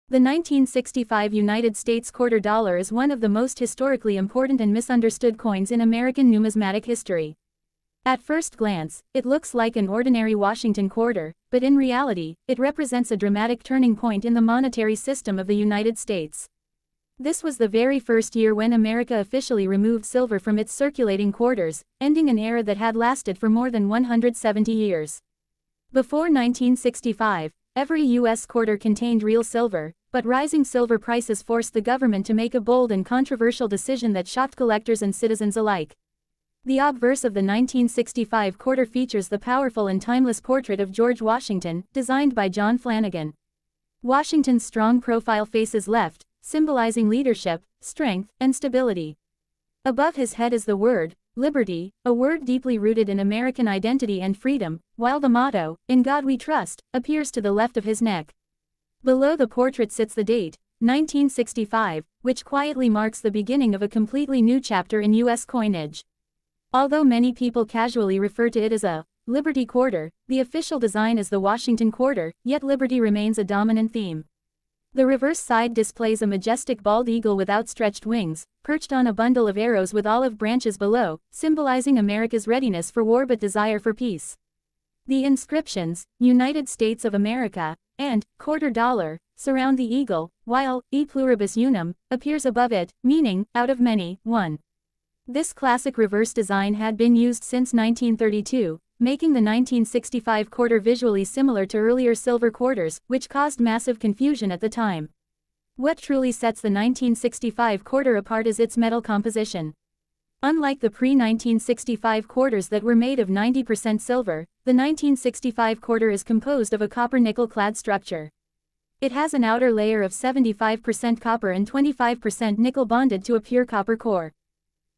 The 1965 United States quarter dollar is one of the most historically important and misunderstood coins in American numismatic history. At first glance, it looks like an ordinary Washington quarter, but in reality, it represents a dramatic turning point in the monetary system of the United States. This was the very first year when America officially removed silver from its circulating quarters, ending an era that had lasted for more than 170 years. Before 1965, every U.S. quarter contained real silver, but rising silver prices forced the government to make a bold and controversial decision that shocked collectors and citizens alike. The obverse of the 1965 quarter features the powerful and timeless portrait of George Washington, designed by John Flanagan. Washington's strong profile faces left, symbolizing leadership, strength, and stability. Above his head is the word, liberty, a word deeply rooted in American identity and freedom, while the motto, "In God We Trust," appears to the left of his neck. Below the portrait sits the date, 1965, which quietly marks the beginning of a completely new chapter in U.S. coinage. Although many people casually refer to it as a Liberty quarter, the official design is the Washington quarter, yet liberty remains a dominant theme. The reverse side displays a majestic bald eagle with outstretched wings, perched on a bundle of arrows with olive branches below, symbolizing America's readiness for war but desire for peace. The inscriptions, "United States of America," and "quarter dollar," surround the eagle, while "E pluribus unum" appears above it, meaning, out of many, one. This classic reverse design had been used since 1932, making the 1965 quarter visually similar to earlier silver quarters, which caused massive confusion at the time. What truly sets the 1965 quarter apart is its metal composition. Unlike the pre-1965 quarters that were made of 90% silver, the 1965 quarter is composed of a copper-nickel clad structure. It has an outer layer of 75% copper and 25% nickel bonded to a pure copper core.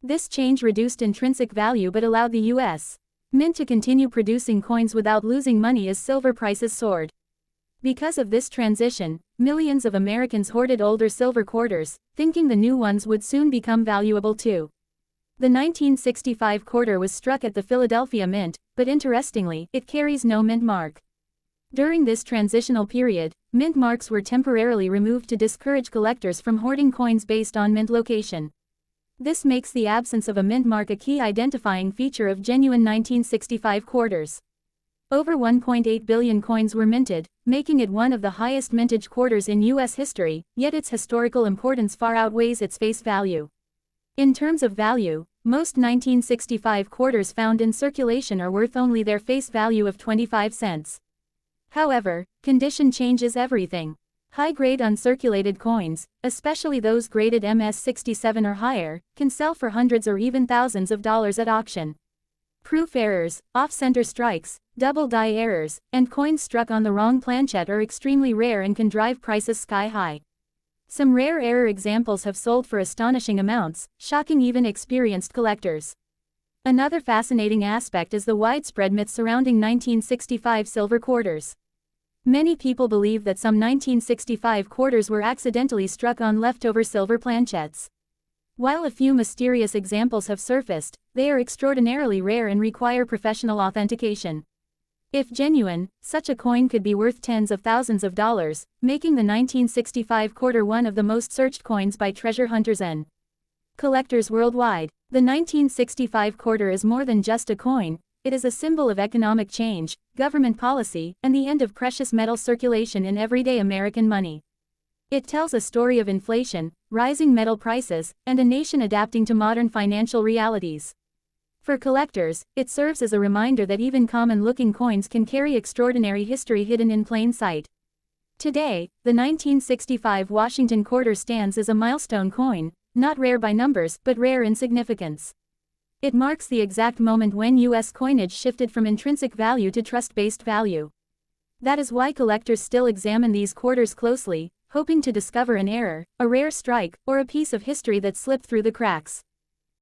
This change reduced intrinsic value but allowed the U.S. Mint to continue producing coins without losing money as silver prices soared. Because of this transition, millions of Americans hoarded older silver quarters, thinking the new ones would soon become valuable too. The 1965 quarter was struck at the Philadelphia Mint, but interestingly, it carries no mint mark. During this transitional period, mint marks were temporarily removed to discourage collectors from hoarding coins based on mint location. This makes the absence of a mint mark a key identifying feature of genuine 1965 quarters. Over 1.8 billion coins were minted, making it one of the highest mintage quarters in U.S. history, yet its historical importance far outweighs its face value. In terms of value, most 1965 quarters found in circulation are worth only their face value of 25 cents. However, condition changes everything. High-grade uncirculated coins, especially those graded MS-67 or higher, can sell for hundreds or even thousands of dollars at auction. Proof errors, off-center strikes, double die errors, and coins struck on the wrong planchette are extremely rare and can drive prices sky-high. Some rare error examples have sold for astonishing amounts, shocking even experienced collectors. Another fascinating aspect is the widespread myth surrounding 1965 silver quarters. Many people believe that some 1965 quarters were accidentally struck on leftover silver planchettes. While a few mysterious examples have surfaced, they are extraordinarily rare and require professional authentication. If genuine, such a coin could be worth tens of thousands of dollars, making the 1965 quarter one of the most searched coins by treasure hunters and collectors worldwide. The 1965 quarter is more than just a coin. It is a symbol of economic change, government policy, and the end of precious metal circulation in everyday American money. It tells a story of inflation, rising metal prices, and a nation adapting to modern financial realities. For collectors, it serves as a reminder that even common-looking coins can carry extraordinary history hidden in plain sight. Today, the 1965 Washington quarter stands as a milestone coin, not rare by numbers, but rare in significance. It marks the exact moment when U.S. coinage shifted from intrinsic value to trust-based value. That is why collectors still examine these quarters closely, hoping to discover an error, a rare strike, or a piece of history that slipped through the cracks.